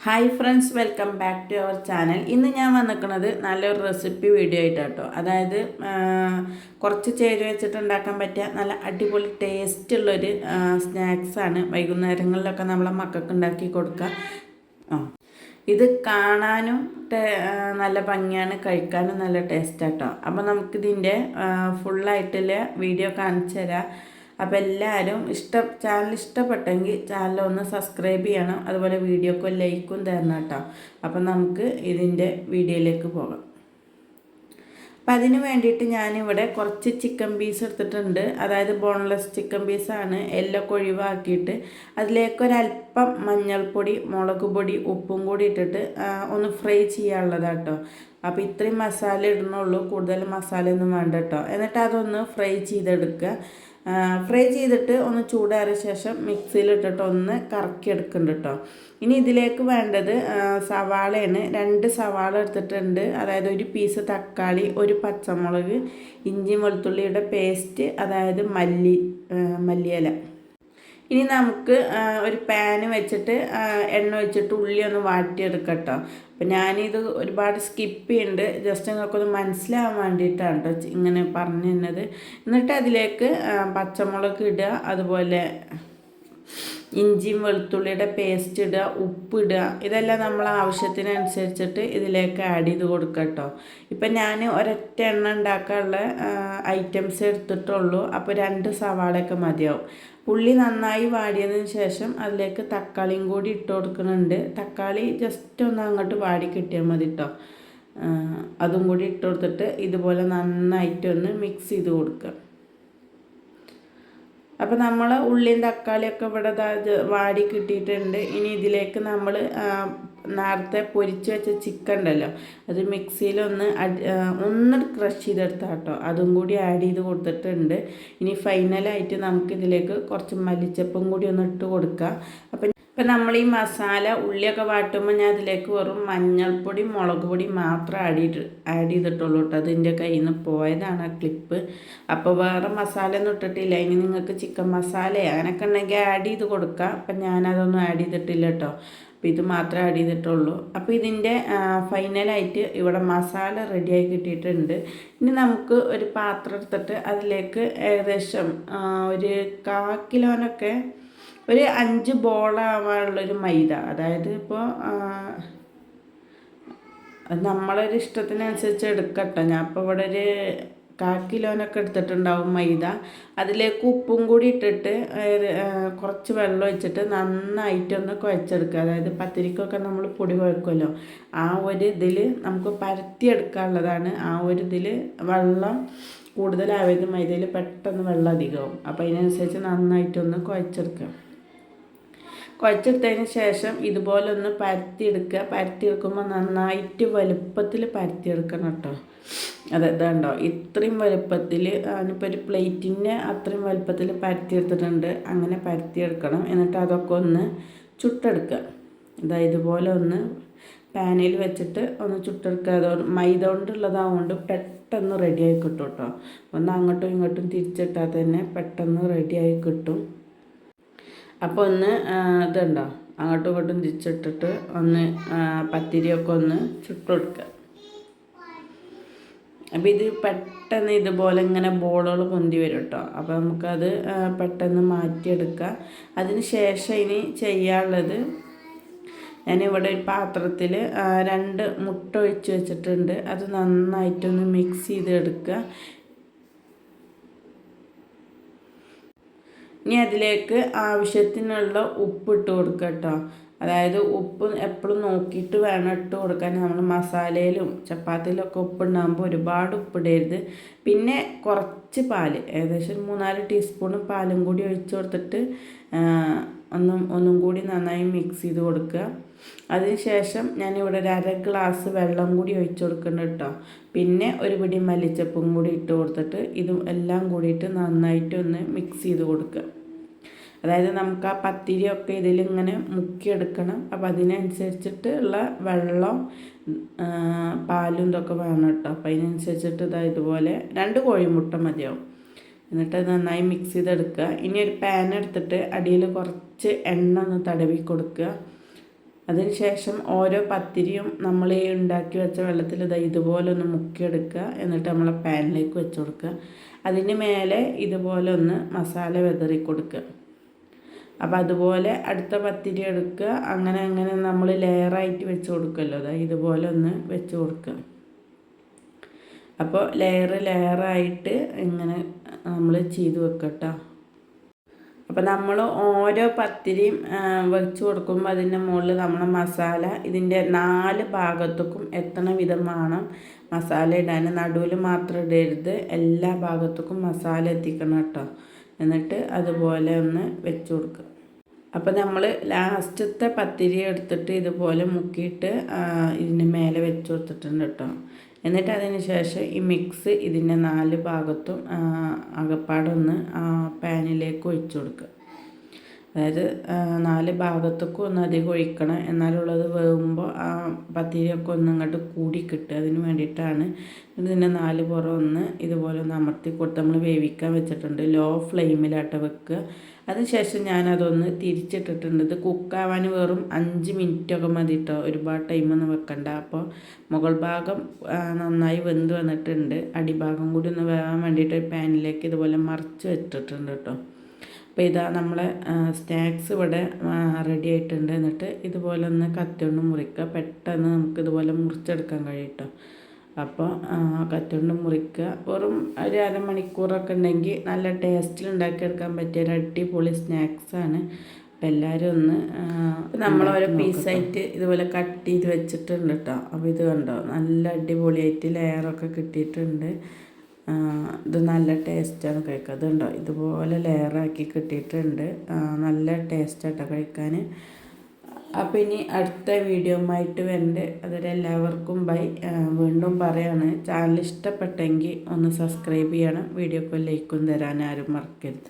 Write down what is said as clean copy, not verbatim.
Hi friends, welcome back to our channel. ഇന്ന് ഞാൻ വന്നിരിക്കുന്നത് നല്ലൊരു റെസിപ്പി വീഡിയോ ആയിട്ടാട്ടോ. അതായത് കുറച്ച് ചേരുവ വെച്ചിട്ട് ഉണ്ടാക്കാൻ പറ്റിയ നല്ല അടിപൊളി ടേസ്റ്റുള്ളൊരു സ്നാക്സാണ്. വൈകുന്നേരങ്ങളിലൊക്കെ നമ്മളെ മക്കൾക്ക് ഉണ്ടാക്കി കൊടുക്കുക. ഇത് കാണാനും നല്ല ഭംഗിയാണ്, കഴിക്കാനും നല്ല ടേസ്റ്റാട്ടോ. അപ്പോൾ നമുക്കിതിൻ്റെ ഫുള്ളായിട്ടുള്ള വീഡിയോ കാണിച്ചു തരാം. അപ്പോൾ എല്ലാവരും ചാനൽ ഇഷ്ടപ്പെട്ടെങ്കിൽ ചാനൽ ഒന്ന് സബ്സ്ക്രൈബ് ചെയ്യണം. അതുപോലെ വീഡിയോക്ക് ലൈക്കും തരണം കേട്ടോ. അപ്പം നമുക്ക് ഇതിൻ്റെ വീഡിയോയിലേക്ക് പോകാം. അപ്പം അതിന് വേണ്ടിയിട്ട് ഞാനിവിടെ കുറച്ച് ചിക്കൻ പീസ് എടുത്തിട്ടുണ്ട്. അതായത് ബോൺലെസ് ചിക്കൻ പീസാണ്. എല്ലൊക്കെ ഒഴിവാക്കിയിട്ട് അതിലേക്കൊരല്പം മഞ്ഞൾപ്പൊടി, മുളക് പൊടി, ഉപ്പും കൂടി ഇട്ടിട്ട് ഒന്ന് ഫ്രൈ ചെയ്യാനുള്ളതാട്ടോ. അപ്പോൾ ഇത്രയും മസാല ഇടണുള്ളൂ, കൂടുതൽ മസാലയൊന്നും വേണ്ട കേട്ടോ. എന്നിട്ട് അതൊന്ന് ഫ്രൈ ചെയ്തെടുക്കുക. ഫ്രൈ ചെയ്തിട്ട് ഒന്ന് ചൂടാറിയ ശേഷം മിക്സിയിലിട്ടിട്ട് ഒന്ന് കറക്കിയെടുക്കുന്നുണ്ട് കേട്ടോ. ഇനി ഇതിലേക്ക് വേണ്ടത് സവാളയാണ്. 2 സവാള എടുത്തിട്ടുണ്ട്. അതായത് ഒരു പീസ് തക്കാളി, ഒരു പച്ചമുളക്, ഇഞ്ചി വെളുത്തുള്ളിയുടെ പേസ്റ്റ്, അതായത് മല്ലിയില. ഇനി നമുക്ക് ഒരു പാന് വെച്ചിട്ട് എണ്ണ ഒഴിച്ചിട്ട് ഉള്ളി ഒന്ന് വാട്ടിയെടുക്കട്ടോ. അപ്പം ഞാനിത് ഒരുപാട് സ്കിപ്പ് ചെയ്യുന്നുണ്ട്, ജസ്റ്റ് നിങ്ങൾക്കൊന്ന് മനസ്സിലാവാൻ വേണ്ടിയിട്ടാണ് കേട്ടോ ഇങ്ങനെ പറഞ്ഞു തന്നത്. എന്നിട്ട് അതിലേക്ക് പച്ചമുളക് ഇടുക, അതുപോലെ ഇഞ്ചിയും വെളുത്തുള്ളിയുടെ പേസ്റ്റ് ഇടുക, ഉപ്പ് ഇടുക. ഇതെല്ലാം നമ്മൾ ആവശ്യത്തിനനുസരിച്ചിട്ട് ഇതിലേക്ക് ആഡ് ചെയ്ത് കൊടുക്കുക കേട്ടോ. ഇപ്പം ഞാൻ ഒരൊറ്റ എണ്ണ ഉണ്ടാക്കാനുള്ള ഐറ്റംസ് എടുത്തിട്ടുള്ളൂ. അപ്പോൾ 2 സവാളയൊക്കെ മതിയാവും. ഉള്ളി നന്നായി വാടിയതിന് ശേഷം അതിലേക്ക് തക്കാളിയും കൂടി ഇട്ട് കൊടുക്കുന്നുണ്ട്. തക്കാളി ജസ്റ്റ് ഒന്ന് അങ്ങോട്ട് വാടി കിട്ടിയാൽ മതി കേട്ടോ. അതും കൂടി ഇട്ട് കൊടുത്തിട്ട് ഇതുപോലെ നന്നായിട്ടൊന്ന് മിക്സ് ചെയ്ത് കൊടുക്കുക. അപ്പോൾ നമ്മൾ ഉള്ളിയും തക്കാളിയൊക്കെ ഇവിടെ വാടി കിട്ടിയിട്ടുണ്ട്. ഇനി ഇതിലേക്ക് നമ്മൾ നേരത്തെ പൊരിച്ച് വെച്ച ചിക്കൻ ഉണ്ടല്ലോ, അത് മിക്സിയിലൊന്ന് ക്രഷ് ചെയ്തെടുത്താൽ കേട്ടോ. അതും കൂടി ആഡ് ചെയ്ത് കൊടുത്തിട്ടുണ്ട്. ഇനി ഫൈനലായിട്ട് നമുക്കിതിലേക്ക് കുറച്ച് മല്ലിച്ചപ്പും കൂടി ഒന്ന് ഇട്ട് കൊടുക്കുക. അപ്പം ഇപ്പം നമ്മൾ ഈ മസാല ഉള്ളിയൊക്കെ വാട്ടുമ്പോൾ ഞാൻ അതിലേക്ക് വെറും മഞ്ഞൾപ്പൊടി, മുളക് പൊടി മാത്രം ആഡ് ചെയ്തിട്ടുള്ളൂ കേട്ടോ. അതിൻ്റെ കയ്യിൽ നിന്ന് പോയതാണ് ആ ക്ലിപ്പ്. അപ്പോൾ വേറെ മസാല ഒന്നും ഇട്ടിട്ടില്ല. ഇനി നിങ്ങൾക്ക് ചിക്കൻ മസാല അങ്ങനെയൊക്കെ ഉണ്ടെങ്കിൽ ആഡ് ചെയ്ത് കൊടുക്കുക. അപ്പം ഞാനതൊന്നും ആഡ് ചെയ്തിട്ടില്ല കേട്ടോ. അപ്പോൾ ഇത് മാത്രമേ ആഡ് ചെയ്തിട്ടുള്ളൂ. അപ്പോൾ ഇതിൻ്റെ ഫൈനലായിട്ട് ഇവിടെ മസാല റെഡിയായി കിട്ടിയിട്ടുണ്ട്. ഇനി നമുക്ക് ഒരു പാത്രം എടുത്തിട്ട് അതിലേക്ക് ഏകദേശം ഒരു 1/4 കിലോനൊക്കെ ഒരു 5 ബോളാവാനുള്ളൊരു മൈദ, അതായത് ഇപ്പോൾ നമ്മളൊരു ഇഷ്ടത്തിനനുസരിച്ച് എടുക്കട്ടെ. ഞാൻ ഇപ്പോൾ ഇവിടെ ഒരു 1/4 കിലോനൊക്കെ എടുത്തിട്ടുണ്ടാവും മൈദ. അതിലേക്ക് ഉപ്പും കൂടി ഇട്ടിട്ട് കുറച്ച് വെള്ളം ഒഴിച്ചിട്ട് നന്നായിട്ടൊന്ന് കുഴച്ചെടുക്കുക. അതായത് പത്തിരിക്കൊക്കെ നമ്മൾ പൊടി കുഴക്കുമല്ലോ, ആ ഒരു ഇതിൽ നമുക്ക് പരത്തിയെടുക്കാനുള്ളതാണ്. ആ ഒരു ഇതിൽ വെള്ളം കൂടുതലായത് മൈദയിൽ പെട്ടെന്ന് വെള്ളം അധികമാവും. അപ്പോൾ അതിനനുസരിച്ച് നന്നായിട്ടൊന്ന് കുഴച്ചെടുക്കുക. കുഴച്ചെടുത്തതിന് ശേഷം ഇതുപോലെ ഒന്ന് പരത്തിയെടുക്കുമ്പോൾ നന്നായിട്ട് വലുപ്പത്തിൽ പരത്തിയെടുക്കണം കേട്ടോ. ഇതുണ്ടോ, ഇത്രയും വലുപ്പത്തിൽ അതിനിപ്പോൾ ഒരു പ്ലേറ്റിന് അത്രയും വലുപ്പത്തിൽ പരത്തിയെടുത്തിട്ടുണ്ട്. അങ്ങനെ പരത്തിയെടുക്കണം. എന്നിട്ട് അതൊക്കെ ഒന്ന് ചുട്ടെടുക്കുക. ഇതുപോലെ ഒന്ന് പാനിൽ വെച്ചിട്ട് ഒന്ന് ചുട്ടെടുക്കുക. അത് മൈദ കൊണ്ടുള്ളതാവുകൊണ്ട് പെട്ടെന്ന് റെഡിയായി കിട്ടും കേട്ടോ. ഒന്ന് അങ്ങോട്ടും ഇങ്ങോട്ടും തിരിച്ചിട്ടാൽ തന്നെ പെട്ടെന്ന് റെഡിയായി കിട്ടും. അപ്പോൾ ഒന്ന് ഇതുണ്ടോ, അങ്ങോട്ടും ഇങ്ങോട്ടും തിരിച്ചിട്ടിട്ട് ഒന്ന് പത്തിരിയൊക്കെ ഒന്ന് ചുട്ടെടുക്കുക. അപ്പോൾ ഇത് പെട്ടെന്ന് ഇതുപോലെ ഇങ്ങനെ ബോളുകൾ പൊന്തി വരും കേട്ടോ. അപ്പോൾ നമുക്കത് പെട്ടെന്ന് മാറ്റിയെടുക്കുക. അതിന് ശേഷം ഇനി ചെയ്യാനുള്ളത്, ഞാനിവിടെ ഒരു പാത്രത്തിൽ 2 മുട്ട ഒഴിച്ച് വെച്ചിട്ടുണ്ട്. അത് നന്നായിട്ടൊന്ന് മിക്സ് ചെയ്തെടുക്കുക. ഇനി അതിലേക്ക് ആവശ്യത്തിനുള്ള ഉപ്പ് ഇട്ട് കൊടുക്കുക കേട്ടോ. അതായത് ഉപ്പ് എപ്പോഴും നോക്കിയിട്ട് വേണം ഇട്ട് കൊടുക്കാൻ. നമ്മൾ മസാലയിലും ചപ്പാത്തിയിലൊക്കെ ഉപ്പുണ്ടാകുമ്പോൾ ഒരുപാട് ഉപ്പിടരുത്. പിന്നെ കുറച്ച് പാല്, ഏകദേശം 3-4 ടീസ്പൂൺ പാലും കൂടി ഒഴിച്ച് കൊടുത്തിട്ട് ഒന്നും കൂടി നന്നായി മിക്സ് ചെയ്ത് കൊടുക്കുക. അതിനുശേഷം ഞാനിവിടെ ഒരു 1/2 ഗ്ലാസ് വെള്ളം കൂടി ഒഴിച്ച് കൊടുക്കുന്നുണ്ട് കേട്ടോ. പിന്നെ ഒരു പിടി മല്ലിച്ചപ്പും കൂടി ഇട്ട് കൊടുത്തിട്ട് ഇതും എല്ലാം കൂടിയിട്ട് നന്നായിട്ടൊന്ന് മിക്സ് ചെയ്ത് കൊടുക്കുക. അതായത് നമുക്ക് ആ പത്തിരിയൊക്കെ ഇതിലിങ്ങനെ മുക്കിയെടുക്കണം. അപ്പോൾ അതിനനുസരിച്ചിട്ട് ഉള്ള വെള്ളം പാലും ഇതൊക്കെ വേണം കേട്ടോ. അപ്പോൾ അതിനനുസരിച്ചിട്ട് ഇതുപോലെ 2 കോഴിമുട്ട മതിയാവും. എന്നിട്ട് നന്നായി മിക്സ് ചെയ്തെടുക്കുക. ഇനി ഒരു പാൻ എടുത്തിട്ട് അടിയിൽ കുറച്ച് എണ്ണ ഒന്ന് തടവി കൊടുക്കുക. അതിന് ശേഷം ഓരോ പത്തിരിയും നമ്മൾ ഈ ഉണ്ടാക്കി വെച്ച വെള്ളത്തിൽ ഇതുപോലെ ഒന്ന് മുക്കിയെടുക്കുക. എന്നിട്ട് നമ്മളെ പാനിലേക്ക് വെച്ച് കൊടുക്കുക. അതിന് മേലെ ഇതുപോലെ ഒന്ന് മസാല വിതറി കൊടുക്കുക. അപ്പോൾ അതുപോലെ അടുത്ത പത്തിരി എടുക്കുക. അങ്ങനെ അങ്ങനെ നമ്മൾ ലെയറായിട്ട് വെച്ച് കൊടുക്കുമല്ലോ, ഇതുപോലെ ഒന്ന് വെച്ച് കൊടുക്കുക. അപ്പോൾ ലെയറായിട്ട് ഇങ്ങനെ നമ്മൾ ചെയ്ത് വെക്കട്ടോ. അപ്പോൾ നമ്മൾ ഓരോ പത്തിരിയും വെച്ച് കൊടുക്കുമ്പോൾ അതിൻ്റെ മുകളിൽ നമ്മുടെ മസാല ഇതിൻ്റെ 4 ഭാഗത്തേക്കും എത്തണ വിധം വേണം മസാല ഇടാൻ. നടുവിൽ മാത്രം ഇടരുത്, എല്ലാ ഭാഗത്തേക്കും മസാല എത്തിക്കണം കേട്ടോ. എന്നിട്ട് അതുപോലെ ഒന്ന് വെച്ച് കൊടുക്കുക. അപ്പോൾ നമ്മൾ ലാസ്റ്റത്തെ പത്തിരി എടുത്തിട്ട് ഇതുപോലെ മുക്കിയിട്ട് ഇതിൻ്റെ മേലെ വെച്ച് കൊടുത്തിട്ടുണ്ട് കേട്ടോ. എന്നിട്ട് അതിന് ശേഷം ഈ മിക്സ് ഇതിൻ്റെ 4 ഭാഗത്തും അകപ്പാടൊന്ന് പാനിലേക്ക് ഒഴിച്ചു കൊടുക്കുക. അതായത് 4 ഭാഗത്തേക്കും ഒന്ന് അധികം ഒഴിക്കണം, എന്നാലുള്ളത് വേകുമ്പോൾ ആ പത്തിരിയൊക്കെ ഒന്ന് ഇങ്ങോട്ട് കൂടി കിട്ടുക. അതിന് വേണ്ടിയിട്ടാണ് ഇതിൻ്റെ 4 പുറം ഒന്ന് ഇതുപോലെ ഒന്ന് അമർത്തി കൊടുത്ത് നമ്മൾ വേവിക്കാൻ വെച്ചിട്ടുണ്ട്. ലോ ഫ്ലെയിമിലാട്ട് വെക്കുക. അതിനുശേഷം ഞാനതൊന്ന് തിരിച്ചിട്ടിട്ടുണ്ട്. ഇത് കുക്കാവാൻ വെറും 5 മിനിറ്റൊക്കെ മതി കേട്ടോ, ഒരുപാട് ടൈമൊന്നും വെക്കണ്ട. അപ്പോൾ മുകൾ ഭാഗം നന്നായി വെന്ത് വന്നിട്ടുണ്ട്. അടിഭാഗം കൂടി ഒന്ന് വേകാൻ വേണ്ടിയിട്ട് പാനിലേക്ക് ഇതുപോലെ മറിച്ച് വെച്ചിട്ടുണ്ട് കേട്ടോ. അപ്പോൾ ഇതാ നമ്മളെ സ്നാക്സ് ഇവിടെ റെഡി ആയിട്ടുണ്ട്. എന്നിട്ട് ഇതുപോലെ ഒന്ന് കത്തിയൊണ്ട് മുറിക്കുക. പെട്ടെന്ന് നമുക്ക് ഇതുപോലെ മുറിച്ചെടുക്കാൻ കഴിയും കേട്ടോ. അപ്പോൾ കത്തിയോണ്ട് മുറിക്കുക. വെറും ഒരു അരമണിക്കൂറൊക്കെ ഉണ്ടെങ്കിൽ നല്ല ടേസ്റ്റിൽ ഉണ്ടാക്കിയെടുക്കാൻ പറ്റിയ ഒരു അടിപൊളി സ്നാക്സാണ്. അപ്പോൾ എല്ലാവരും ഒന്ന് നമ്മളോരോ പീസായിട്ട് ഇതുപോലെ കട്ട് ചെയ്ത് വെച്ചിട്ടുണ്ട് കേട്ടോ. അപ്പോൾ ഇത് കണ്ടോ, നല്ല അടിപൊളിയായിട്ട് ലെയറൊക്കെ കിട്ടിയിട്ടുണ്ട്. ഇത് നല്ല ടേസ്റ്റാണ് കഴിക്കുക. അതുണ്ടോ, ഇതുപോലെ ലെയറാക്കി കിട്ടിയിട്ടുണ്ട്. നല്ല ടേസ്റ്റാട്ടോ കഴിക്കാൻ. അപ്പോൾ ഇനി അടുത്ത വീഡിയോയുമായിട്ട് വരണ്ട്. അതുവരെ എല്ലാവർക്കും ബൈ. വീണ്ടും പറയാണ്, ചാനൽ ഇഷ്ടപ്പെട്ടെങ്കിൽ ഒന്ന് സബ്സ്ക്രൈബ് ചെയ്യണം. വീഡിയോക്ക് ലൈക്കും തരാൻ ആരും മറക്കരുത്.